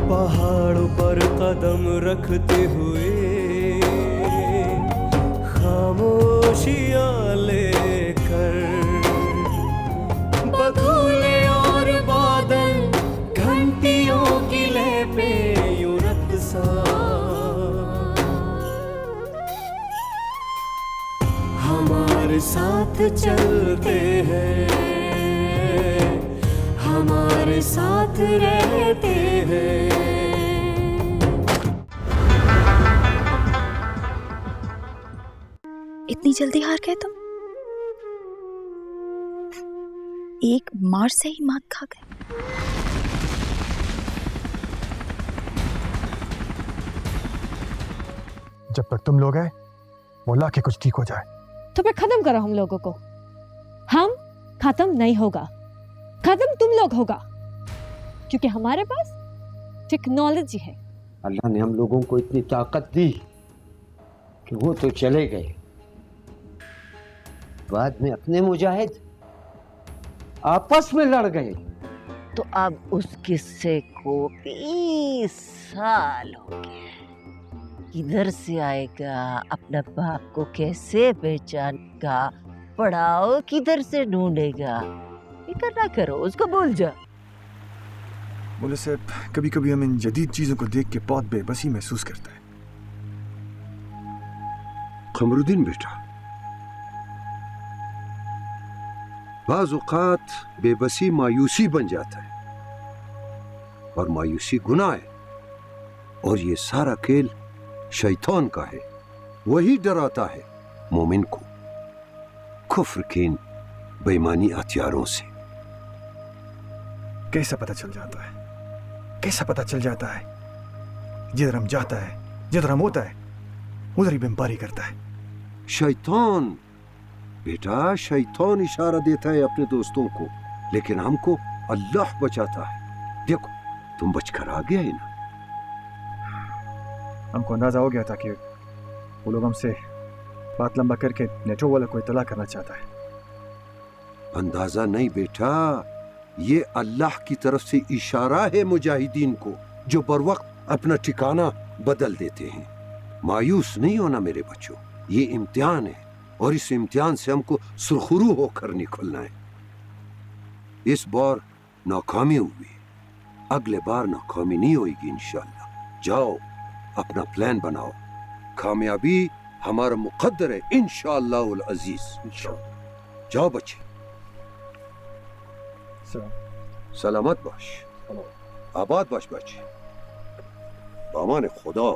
पहाड़ों पर कदम रखते हुए खामोशियां लेकर, बगुले और बादल घंटियों की लय पे यूं रक़्सा, हमारे साथ चलते हैं, हमारे साथ रहते हैं। इतनी जल्दी हार गए तुम? एक मार से ही मात खा गए। जब तक तुम लोग हैं, मोला के कुछ ठीक हो जाए। तो फिर खत्म करो हम लोगों को। हम खत्म नहीं होगा, खत्म तुम लोग होगा, क्योंकि हमारे पास टेक्नोलॉजी है। अल्लाह ने हम लोगों को इतनी ताकत दी कि वो तो चले गए, बाद में अपने मुजाहिद आपस में लड़ गए। तो अब उस किस्से को 20 साल हो गए। किधर से आएगा, अपना बाप को कैसे पहचानेगा, पढ़ाओ किधर से ढूंढेगा, फिक्र ना करो, उसको भूल जा। बोले साहब, कभी कभी हम इन जदीद चीजों को देख के बहुत बेबसी महसूस करते हैं। कमरुद्दीन बेटा, बाज़ औक़ात बेबसी मायूसी बन जाता है और मायूसी गुनाह है, और ये सारा खेल शैतान का है। वही डराता है मोमिन को कुफ्र के इन बेईमानी हथियारों से। कैसा पता चल जाता है, कैसा पता चल जाता है? जिधर हम जाता है, जिधर हम होता है, उधर ही बमबारी करता है। शैतान बेटा, शैतान इशारा देता है अपने दोस्तों को, लेकिन हमको अल्लाह बचाता है। देखो, तुम बचकर आ गया है ना। हमको अंदाजा हो गया था कि वो लोग हमसे बात लंबा करके नेटो वाला को इत्तला करना चाहता है। अंदाजा नहीं बेटा, ये अल्लाह की तरफ से इशारा है मुजाहिदीन को, जो बर वक्त अपना ठिकाना बदल देते हैं। मायूस नहीं होना मेरे बच्चों, ये इम्तिहान है, और इस इम्तिहान से हमको सुरखरू होकर निकलना है। इस बार नाकामी हुई, अगले बार नाकामी नहीं होगी इंशाअल्लाह। जाओ, अपना प्लान बनाओ, कामयाबी हमारा मुकद्दर है इंशाअल्लाह उल अजीज। जाओ बच्चे, सलामत बाश, आबाद बाश बच्चे, बामान खुदा।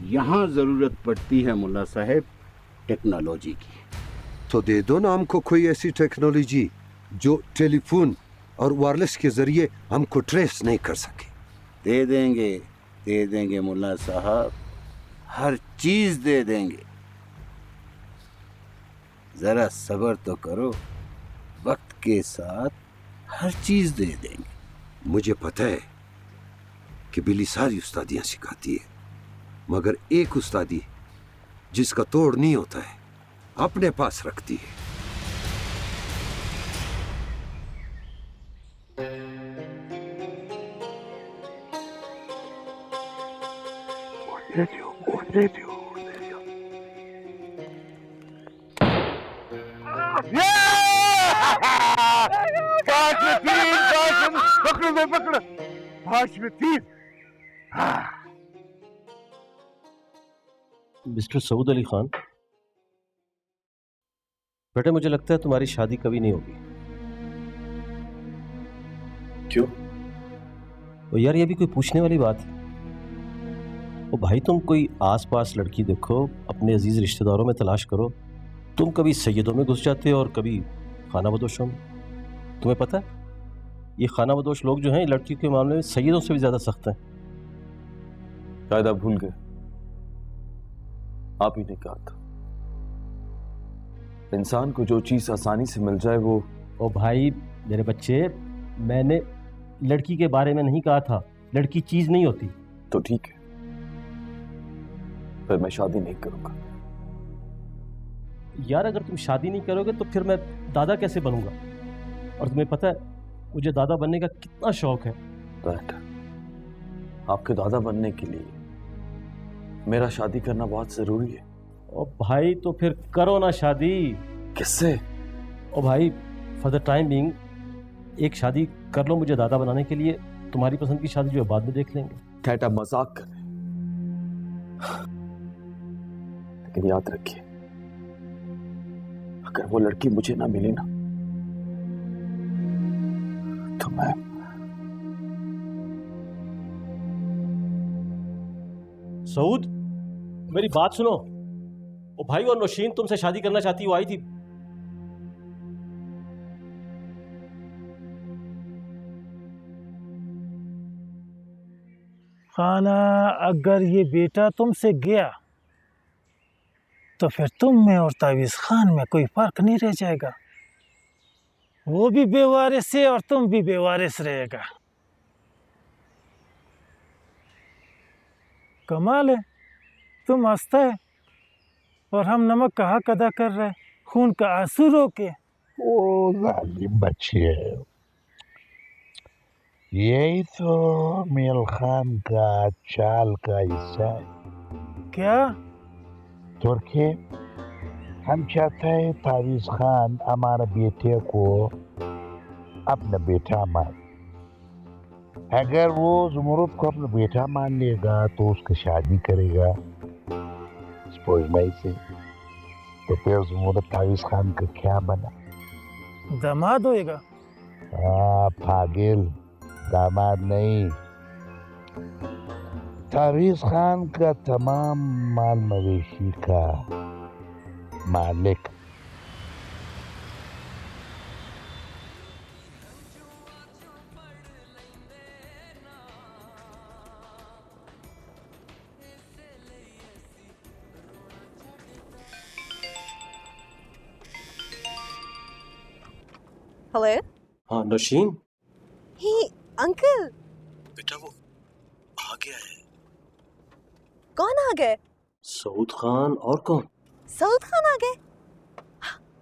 यहाँ जरूरत पड़ती है मुल्ला साहब टेक्नोलॉजी की। तो दे दो ना हमको कोई ऐसी टेक्नोलॉजी जो टेलीफोन और वायरलेस के जरिए हमको ट्रेस नहीं कर सके। दे देंगे मुल्ला साहब, हर चीज दे देंगे। जरा सब्र तो करो, वक्त के साथ हर चीज दे देंगे। मुझे पता है कि बिल्ली सारी उस्तादियां सिखाती है, मगर एक उस्तादी जिसका तोड़ नहीं होता है अपने पास रखती है। मिस्टर सऊद अली खान, बेटे मुझे लगता है तुम्हारी शादी कभी नहीं होगी। क्यों? तो यार ये भी कोई पूछने वाली बात है? ओ भाई, तुम कोई आसपास लड़की देखो, अपने अजीज रिश्तेदारों में तलाश करो। तुम कभी सैयदों में घुस जाते हो और कभी खाना बदोशों में। तुम्हें पता है ये खाना बदोश लोग जो हैं लड़कियों के मामले में सैयदों से भी ज्यादा सख्त हैं। शायद आप भूल गए, आप ही ने कहा था इंसान को जो चीज आसानी से मिल जाए वो। ओ भाई मेरे बच्चे, मैंने लड़की के बारे में नहीं कहा था, लड़की चीज नहीं होती। तो ठीक है, फिर मैं शादी नहीं करूंगा। यार अगर तुम शादी नहीं करोगे तो फिर मैं दादा कैसे बनूंगा? और तुम्हें पता है मुझे दादा बनने का कितना शौक है। डैड, आपके दादा बनने के लिए मेरा शादी करना बहुत जरूरी है। ओ भाई तो फिर करो ना शादी। किससे? ओ भाई फॉर द टाइम बीइंग एक शादी कर लो मुझे दादा बनाने के लिए। तुम्हारी पसंद की शादी जो है बाद में देख लेंगे। डैड, आप मजाक कर रहे हैं। लेकिन याद रखिए, अगर वो लड़की मुझे ना मिली ना तो मैं सऊद मेरी बात सुनो। ओ भाई और नौशीन तुमसे शादी करना चाहती, वो आई थी। खाला, अगर ये बेटा तुमसे गया तो फिर तुम में और तावीज़ खान में कोई फर्क नहीं रह जाएगा। वो भी बेवारिस है और तुम भी बेवारिस रहेगा। कमाल है, तुम हंसता है और हम नमक का हक अदा कर रहे हैं, खून का आंसू रोके। ओ जालिम बच्चे, यही तो मेल खान का चाल का हिस्सा है। क्या? तुर्की, हम चाहते हैं तावीज़ खान हमारे बेटे को अपना बेटा मान। अगर वो ज़ुमरुद को अपना बेटा मान लेगा तो उसकी शादी करेगा सपोज मई से, तो फिर ज़ुमरुद तावीज़ खान का क्या बना? दामाद होएगा। पागल, दामाद नहीं, तावीज़ खान का तमाम माल मवेशी का मालिक। हेलो। हाँ नौशीन। हे अंकल। बेटा वो आ गया है। कौन आ गए? सऊद खान। और कौन? सऊद खान आ गए।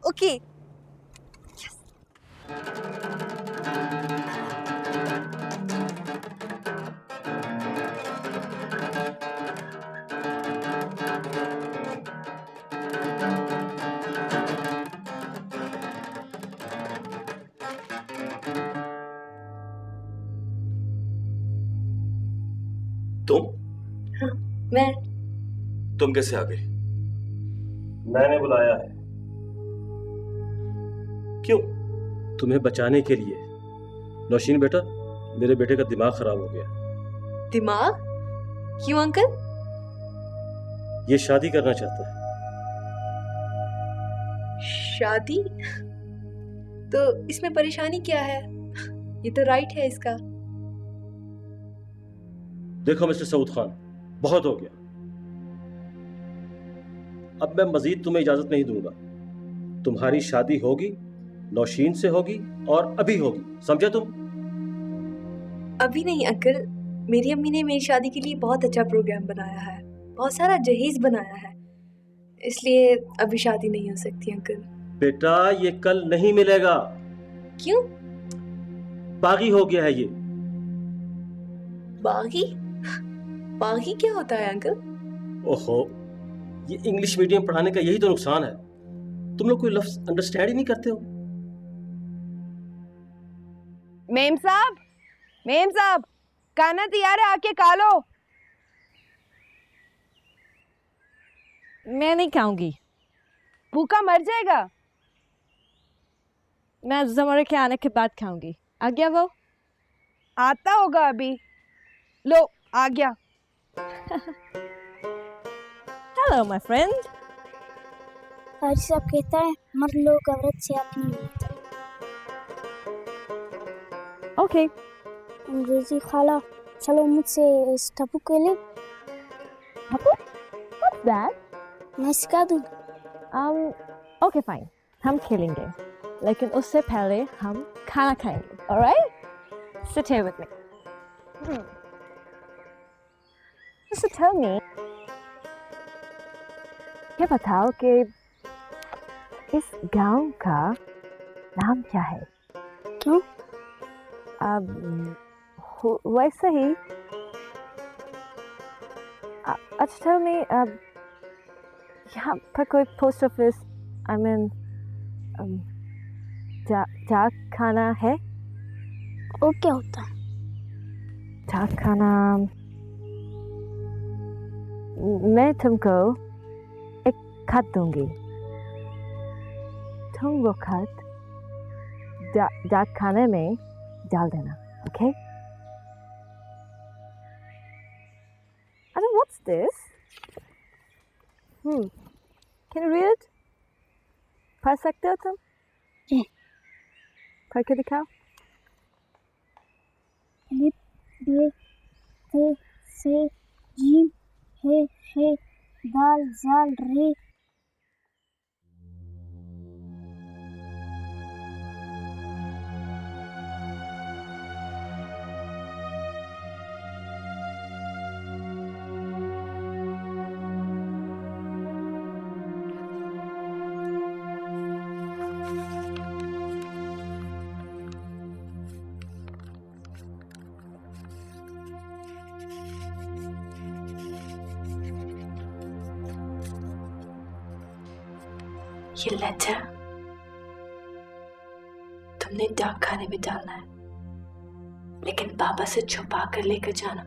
ओके। तुम? हाँ, मैं। तुम कैसे आ गई? मैंने बुलाया है। क्यों? तुम्हें बचाने के लिए। नौशीन बेटा, मेरे बेटे का दिमाग खराब हो गया। दिमाग? क्यों अंकल? ये शादी करना चाहता है। शादी? तो इसमें परेशानी क्या है? ये तो राइट है इसका। देखो मिस्टर सऊद खान, बहुत हो गया। अब मैं मजीद तुम्हें इजाजत नहीं दूंगा। तुम्हारी शादी होगी, नौशीन से होगी, और अभी होगी, समझे तुम? अभी नहीं अंकल, मेरी अम्मी ने मेरी शादी के लिए बहुत अच्छा प्रोग्राम बनाया है, बहुत सारा जहेज बनाया है, इसलिए अभी शादी नहीं हो सकती अंकल। बेटा ये कल नहीं मिलेगा। क्यों? बागी हो गया है ये। बागी? बागी क्या होता है अंकल? ओहो, ये इंग्लिश मीडियम पढ़ाने का यही तो नुकसान है। तुम लोग कोई लफ्ज अंडरस्टैंड ही नहीं करते हो। मेम साहब, खाना तैयार है, आके खा लो। मैं नहीं खाऊंगी। भूखा मर जाएगा। मैं ज़मरे के आने के बाद खाऊंगी। आ गया वो? आता होगा अभी। लो आ गया। Hello my friend. हाजी साहब कहता है मर्द लोग औरत से आप नहीं मिलते। ओके। अंग्रेजी खाला, चलो मुझसे इस टप्पू के लिए। टप्पू? What's that? मैं सिखा दूँ। ओके फाइन, हम खेलेंगे, लेकिन उससे पहले हम खाना खाएंगे। Alright? Sit here with me. So tell me, ये बताओ कि इस गांव का नाम क्या है? क्यों? वैसे ही। अच्छा मैं यहाँ पर कोई पोस्ट ऑफिस, आई मीन डाक खाना है? वो क्या होता है? डाक खाना, मैं तुमको एक खत दूंगी, तुम वो खत डाक खाने में डाल देना, okay? I don't know what's this. Can you read it? पढ़ सकते हो तुम? जी। पढ़ के दिखाओ। लिप बे ते से जीम हे दाल जाल रे। ये लेटर तुमने डाक खाने में डालना है, लेकिन बाबा से छुपा कर लेकर जाना,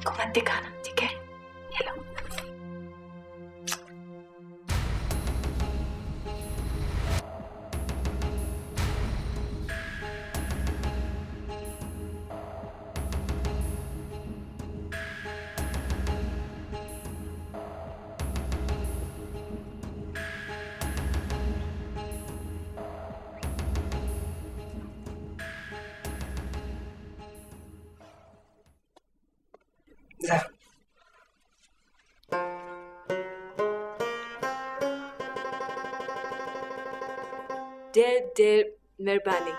को मत दिखाना, ठीक है? ये लो। ढेर मेहरबानी।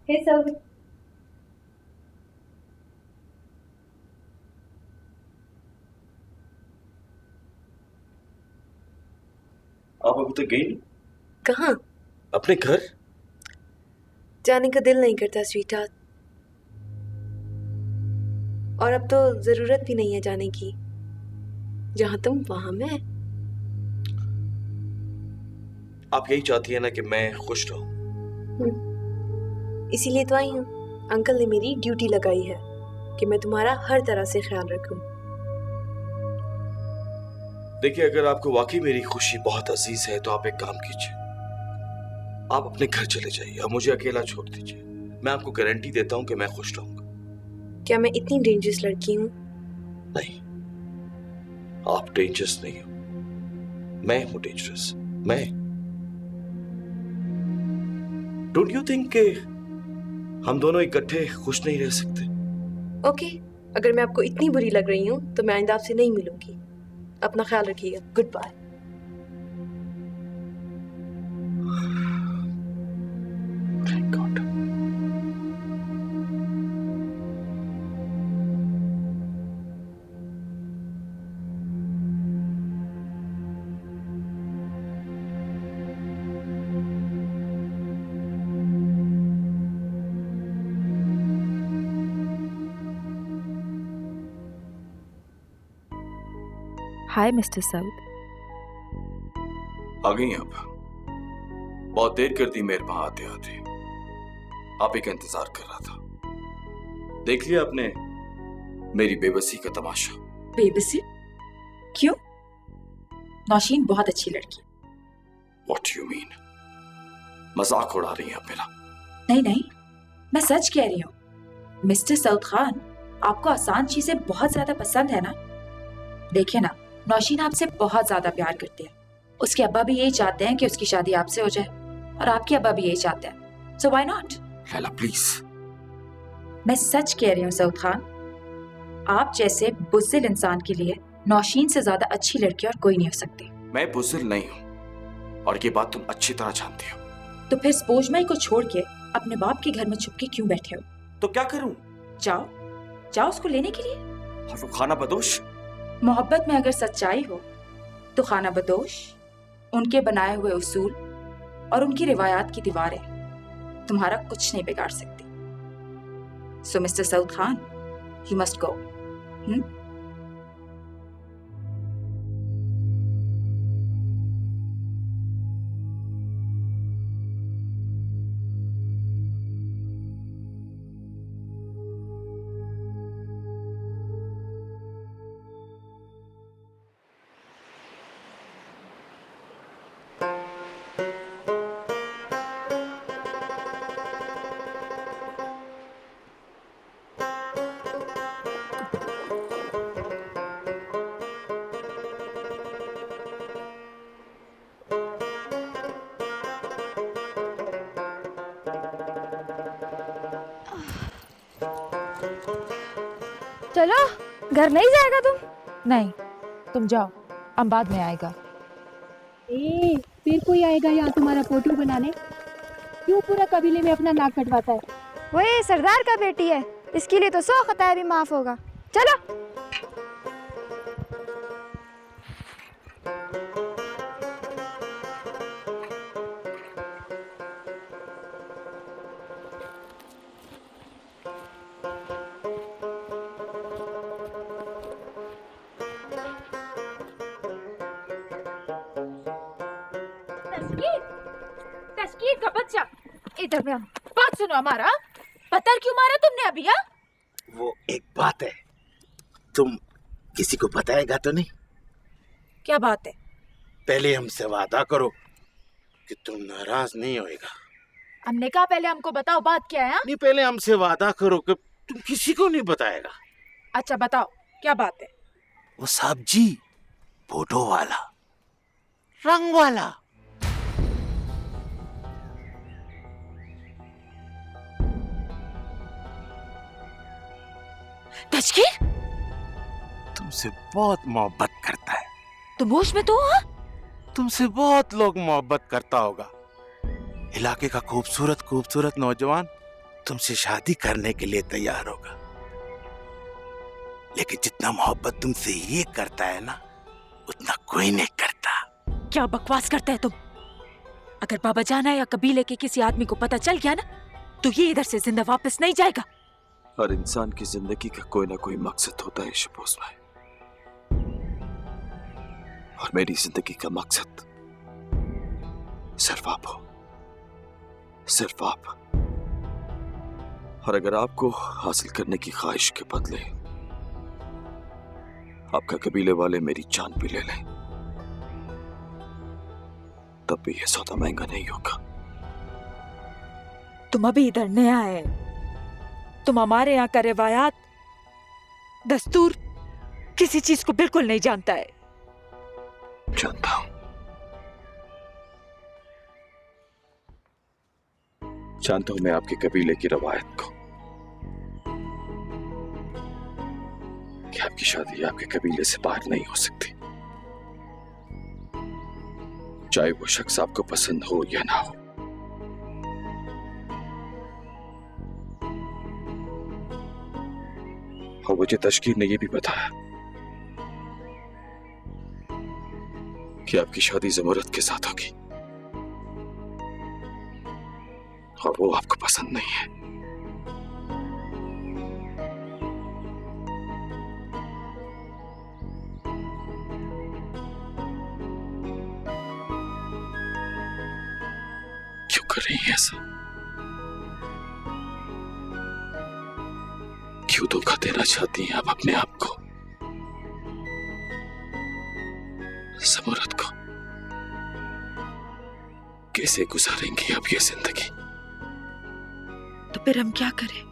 हे सब, आप अभी तक गई नहीं? कहाँ? अपने घर? जाने का दिल नहीं करता स्वीटहार्ट, और अब तो जरूरत भी नहीं है जाने की। जहाँ तुम वहां मैं। आप यही चाहती है ना कि मैं खुश रहूं? इसीलिए तो आई हूँ। अंकल ने मेरी ड्यूटी लगाई है कि मैं तुम्हारा हर तरह से ख्याल रखूं। देखिए, अगर आपको वाकई मेरी खुशी बहुत अजीज है तो आप एक काम कीजिए, आप अपने घर चले जाइए और मुझे अकेला छोड़ दीजिए। मैं आपको गारंटी देता हूं कि मैं खुश रहूंगा। क्या मैं इतनी डेंजरस लड़की हूँ? नहीं, आप डेंजरस नहीं हो, मैं हूं डेंजरस। मैं डोंट यू थिंक कि हम दोनों इकट्ठे खुश नहीं रह सकते? ओके, अगर मैं आपको इतनी बुरी लग रही हूँ तो मैं आइंदा आपसे नहीं मिलूंगी। अपना ख्याल रखिएगा। Goodbye. Thank God. Hi mister Saud. आ गई आप? बहुत देर कर दी मेरे वहां आते आते। आप ही का इंतजार कर रहा था। देख लिया आपने मेरी बेबसी का तमाशा? बेबसी? क्यों? नौशीन बहुत अच्छी लड़की। What you mean? मजाक उड़ा रही हैं आप मेरा? नहीं नहीं, मैं सच कह रही हूँ। मिस्टर सऊद खान, आपको आसान चीजें बहुत ज्यादा पसंद है ना? देखिए ना, नौशीन आपसे बहुत ज्यादा प्यार करती है। उसके अब्बा भी यही चाहते हैं कि उसकी शादी आपसे हो जाए, और आपके अब्बा भी यही चाहते हैं। So why not? Laila please. मैं सच कह रही हूँ सऊद खान, आप जैसे बुज़दिल इंसान के लिए नौशीन से ज्यादा अच्छी लड़की और कोई नहीं हो सकती। मैं बुजुर्ग नहीं हूँ और ये बात तुम अच्छी तरह जानती हो। तो फिर स्पोजमाई को छोड़ के अपने बाप के घर में छुप के क्यों बैठे हो? तो क्या करूं? जाओ जाओ उसको लेने के लिए। और वो खाना बदोश? मोहब्बत में अगर सच्चाई हो तो खाना बदोश, उनके बनाए हुए उसूल और उनकी रिवायात की दीवारें तुम्हारा कुछ नहीं बिगाड़ सकती। So mister Saud Khan, you must go. चलो, घर नहीं जाएगा तुम? नहीं, तुम जाओ, हम बाद में आएगा। फिर कोई आएगा यहाँ तुम्हारा फोटो बनाने? क्यों पूरा कबीले में अपना नाक कटवाता है? वो ये सरदार का बेटी है, इसके लिए तो 100 खताएं भी माफ होगा। चलो। तस्कीर का बच्चा, इधर में बात सुनो हमारा। पत्थर क्यों मारा तुमने अभी? वो एक बात है, तुम किसी को बताएगा तो नहीं? क्या बात है? पहले हमसे वादा करो कि तुम नाराज नहीं होएगा। हमने कहा पहले हमको बताओ बात क्या है? नहीं, पहले हमसे वादा करो कि तुम किसी को नहीं बताएगा। अच्छा बताओ क्या बात है? वो सब्जी, फोटो वाला, रंग वाला। तस्कीर तुमसे बहुत मोहब्बत करता है। तुम होश में तो हो? तुमसे बहुत लोग मोहब्बत करता होगा। इलाके का खूबसूरत खूबसूरत नौजवान तुमसे शादी करने के लिए तैयार होगा, लेकिन जितना मोहब्बत तुमसे ये करता है ना, उतना कोई नहीं करता। क्या बकवास करते हैं तुम? अगर बाबा जाना या कबीले के किसी आदमी को पता चल गया ना, तो ये इधर से जिंदा वापस नहीं जाएगा। हर इंसान की जिंदगी का कोई ना कोई मकसद होता है शबोज भाई, और मेरी जिंदगी का मकसद सिर्फ आप हो, सिर्फ आप। और अगर आपको हासिल करने की ख्वाहिश के बदले आपका कबीले वाले मेरी जान भी ले लें, तब भी यह सौदा महंगा नहीं होगा। तुम अभी इधर नया है, तुम हमारे यहाँ का रिवायात, दस्तूर, किसी चीज को बिल्कुल नहीं जानता है। जानता हूं, जानता हूं मैं आपके कबीले की रवायत को, कि आपकी शादी आपके कबीले से बाहर नहीं हो सकती, चाहे वो शख्स आपको पसंद हो या ना हो। और मुझे तशकीर ने यह भी बताया कि आपकी शादी ज़मुरत के साथ होगी, और वो आपको पसंद नहीं है। क्यों कर रही है ऐसा? क्यों धोखा देना चाहती हैं आप अपने आप को, ज़मुरत को? कैसे गुजारेंगी आप ये जिंदगी? तो फिर हम क्या करें?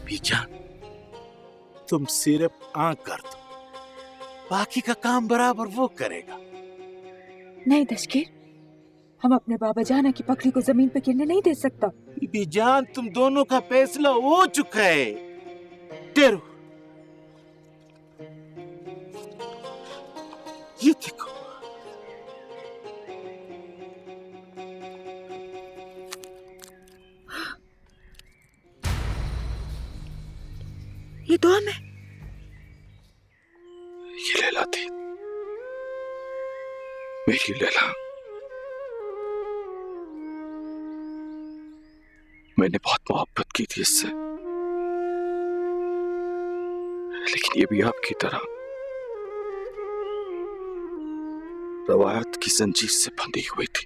बीजान, तुम सिर्फ आंख कर दो, बाकी का काम बराबर वो करेगा। नहीं तशकीर, हम अपने बाबा जाना की पकड़ी को जमीन पे गिरने नहीं दे सकता। बीजान, तुम दोनों का फैसला हो चुका है। तेरो ये देखो, ये दुआ में ये लैला थी, मेरी लैला। मैंने बहुत मोहब्बत की थी इससे, लेकिन ये भी आपकी तरह रवायत की जंजीर से बंधी हुई थी।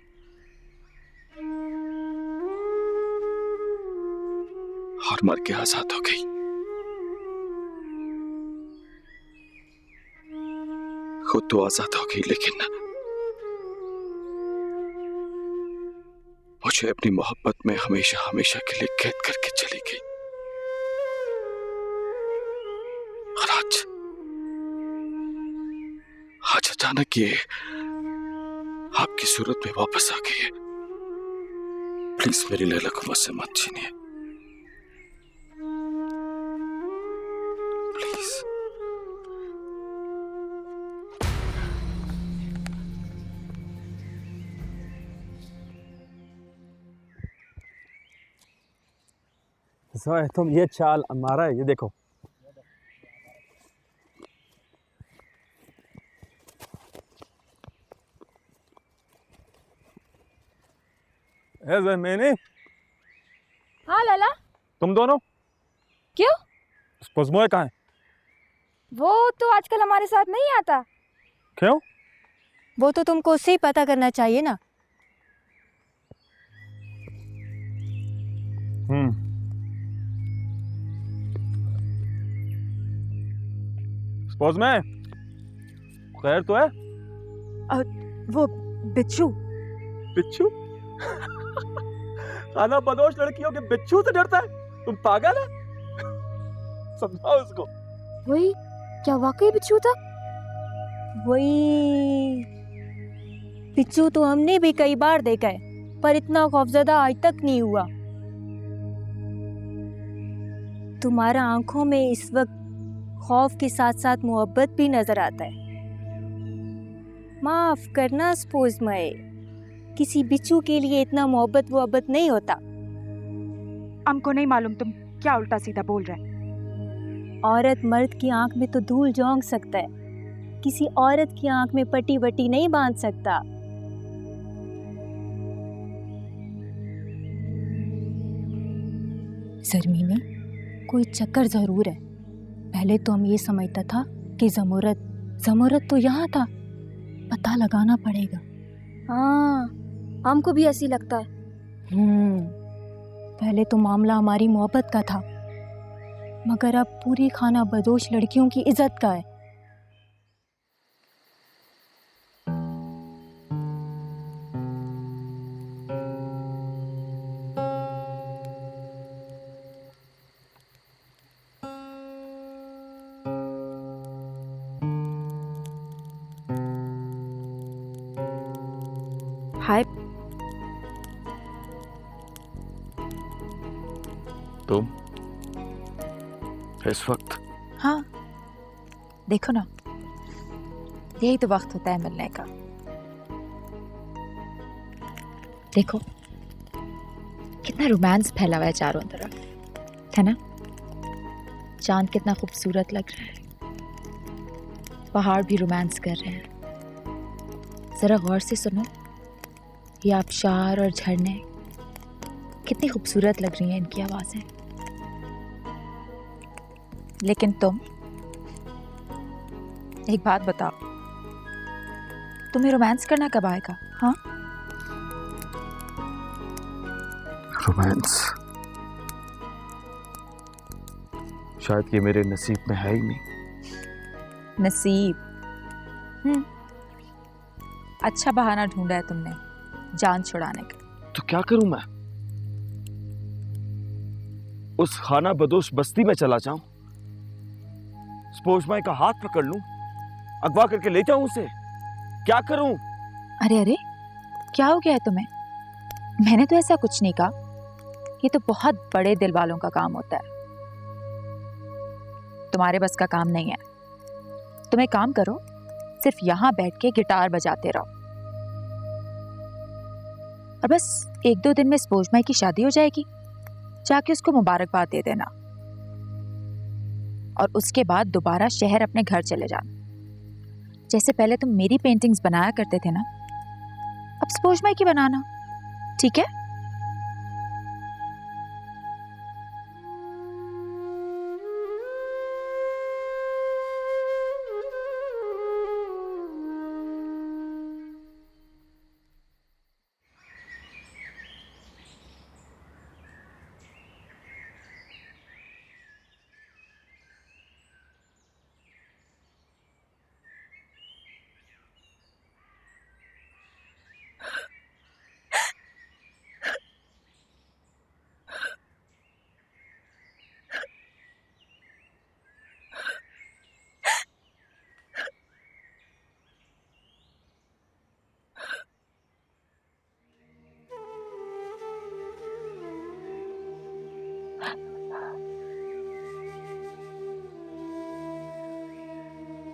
और मर के आजाद हो गई। खुद तो आजाद हो गई, लेकिन मुझे अपनी मोहब्बत में हमेशा हमेशा के लिए कैद करके चली गई। और आज अचानक ये आपकी सूरत में वापस आ गई है। प्लीज मेरी लैला को मुझसे मत छीनिए, प्लीज। तुम ये चाल मारा है, ये देखो। मैंने हाँ लाला। तुम दोनों क्यों? स्पोजमोए कहाँ है? वो तो आजकल हमारे साथ नहीं आता। क्यों? वो तो तुमको उससे ही पता करना चाहिए ना। स्पोज में खैर तो है? वो बिच्छू। बिच्छू? खाना बदोश लड़कियों के बिच्छू से डरता है? तुम पागल है? समझाओ उसको। वही क्या वाकई बिच्छू था? वही बिच्छू तो हमने भी कई बार देखा है, पर इतना खौफजदा आज तक नहीं हुआ। तुम्हारा आंखों में इस वक्त खौफ के साथ साथ मोहब्बत भी नजर आता है। माफ करना स्पोज मए, किसी बिच्छू के लिए इतना मोहब्बत नहीं होता। हमको नहीं मालूम तुम क्या उल्टा सीधा बोल रहे। औरत मर्द की आंख में तो धूल झोंक सकता है, किसी औरत की आंख में पट्टी वट्टी नहीं बांध सकता। ज़रमीनी, कोई चक्कर जरूर है। पहले तो हम ये समझता था कि जमूरत तो यहाँ था, पता लगाना पड़ेगा। हाँ, हमको भी ऐसी लगता है। पहले तो मामला हमारी मोहब्बत का था, मगर अब पूरी खाना बदोश लड़कियों की इज्जत का है। हाय, तुम इस वक्त? हाँ, देखो ना, यही तो वक्त होता है मिलने का। देखो कितना रोमांस फैला हुआ है चारों तरफ, है ना? चांद कितना खूबसूरत लग रहा है, पहाड़ भी रोमांस कर रहे हैं। जरा गौर से सुनो, ये आबशार और झरने कितनी खूबसूरत लग रही हैं, इनकी आवाजें। लेकिन तुम एक बात बताओ, तुम्हें रोमांस करना कब आएगा? हाँ, रोमांस शायद ये मेरे नसीब में है ही नहीं। नसीब? अच्छा बहाना ढूंढा है तुमने जान छुड़ाने का। तो क्या करूं मैं? उस खाना बदोश बस्ती में चला जाऊं, स्पोर्ट्समैन का हाथ पकड़ लूं, अगवा करके ले जाऊं उसे? क्या करूं? अरे अरे, क्या हो गया है तुम्हें? मैंने तो ऐसा कुछ नहीं कहा, ये तो बहुत बड़े दिल वालों का काम होता है, तुम्हारे बस का काम नहीं है। तुम एक काम करो, सिर्फ यहाँ बैठ के गिटार बजाते रहो। और बस 1-2 दिन में स्पोर्ट्समैन की शादी हो जाएगी, जाके उसको मुबारकबाद दे देना और उसके बाद दोबारा शहर अपने घर चले जाना। जैसे पहले तुम मेरी पेंटिंग्स बनाया करते थे ना, अब स्पोर्ट्समैन की बनाना, ठीक है?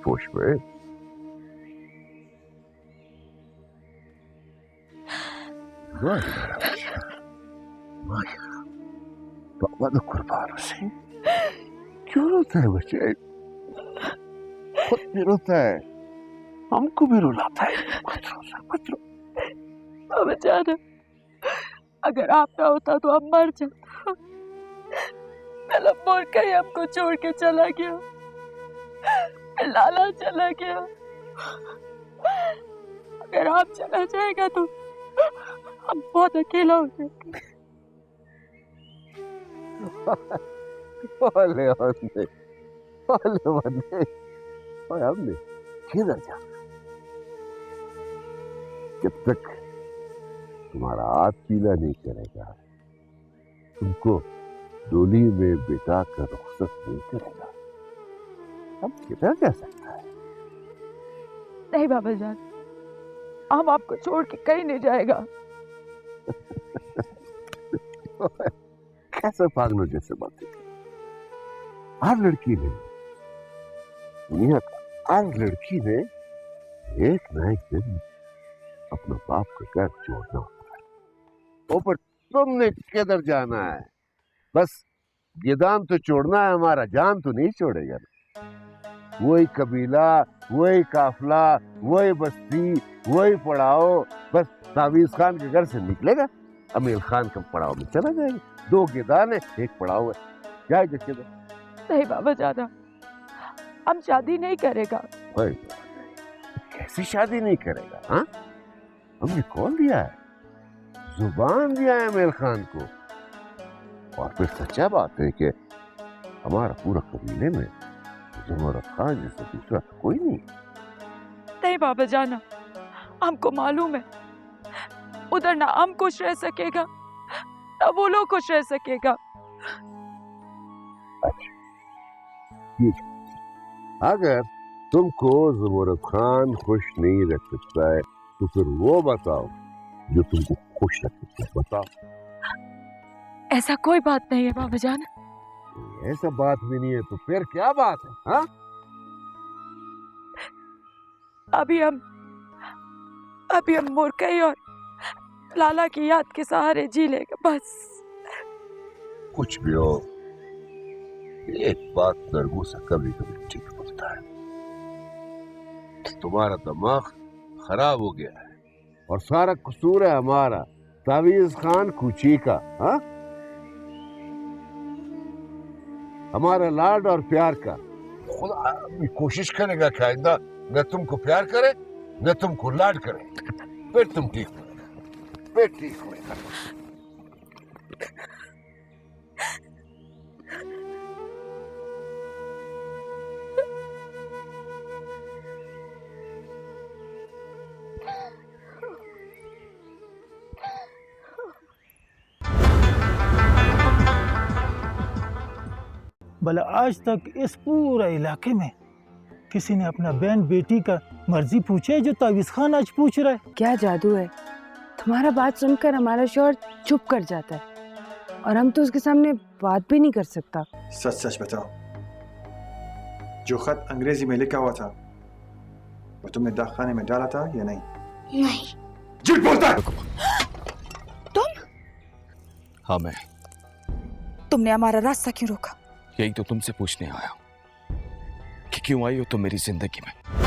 पुष्पे, बाबा तो कुर्बान से क्यों रोता है बच्चे? खुद भी रोता है, हमको भी रुलाता है। कुछ रो। बाबा जान, अगर आप ना होता तो हम मर जाता। मोर का ही हमको छोड़ के चला गया, लाला चला गया। अगर आप चला जाएगा तो हम बहुत अकेला हो जाएंगे। और हमने किधर जाना? जब तक तुम्हारा हाथ पीला नहीं करेगा, तुमको डोली में बिठा कर रुखसत नहीं करेगा, हम किधर जा सकता है? नहीं बाबा जान, हम आपको छोड़ के कहीं नहीं जाएगा। कैसे पागलों जैसे बातें? हर लड़की ने, दुनिया का हर लड़की ने एक ना एक दिन अपना बाप का घर छोड़ना होता है। ऊपर तुमने किधर जाना है? बस ये तो छोड़ना है, हमारा जान तो नहीं छोड़ेगा ना। वही कबीला, वही काफला, वही बस्ती, वही पड़ाव। बस तावीज खान के घर से निकलेगा, अमीर खान के पड़ाव में चला जाएगा। 2 गेदान है, 1 पड़ाव है, जाएगा किधर? नहीं बाबा जाना, हम शादी नहीं करेगा। कैसी शादी नहीं करेगा? हाँ, हमने कौन दिया है? जुबान दिया है अमीर खान को। और फिर सच्चा बात है कि हमारा पूरा कबीले में ज़ुमर खान जैसा दूसरा कोई नहीं। नहीं बाबा जाना, हमको मालूम है उधर ना हम खुश रह सकेगा ना वो लोग खुश रह सकेगा। अगर तुमको ज़ुमर खान खुश नहीं रख सकता है तो फिर वो बताओ जो तुमको खुश रख सकता है, बताओ। ऐसा कोई बात नहीं है बाबा जान। ऐसा बात भी नहीं है तो फिर क्या बात है? हाँ, अभी हम मुर्कई और लाला की याद के सहारे जी लेगा बस। कुछ भी हो, एक बात नरगू से कभी कभी ठीक बोलता है। तुम्हारा दिमाग खराब हो गया है और सारा कसूर है हमारा, तावीज खान कुची का। हाँ, हमारा लाड और प्यार का। खुदा भी कोशिश करेगा कि आइंदा न तुमको प्यार करे न तुमको लाड करे, फिर तुम ठीक हो, फिर ठीक होगा। भला आज तक इस पूरा इलाके में किसी ने अपना बहन बेटी का मर्जी पूछे जो तावीज़ खान आज पूछ रहा है? क्या जादू है, तुम्हारा बात सुनकर हमारा शौहर चुप कर जाता है और हम तो उसके सामने बात भी नहीं कर सकता। सच सच बताओ, जो खत अंग्रेजी में लिखा हुआ था और तुमने दाखखाने में डाला था या नहीं? नहीं। झूठ बोलता है। तुम? हाँ मैं। तुमने हमारा रास्ता क्यों रोका? यही तो तुमसे पूछने आया हूं कि क्यों आई हो तुम मेरी जिंदगी में।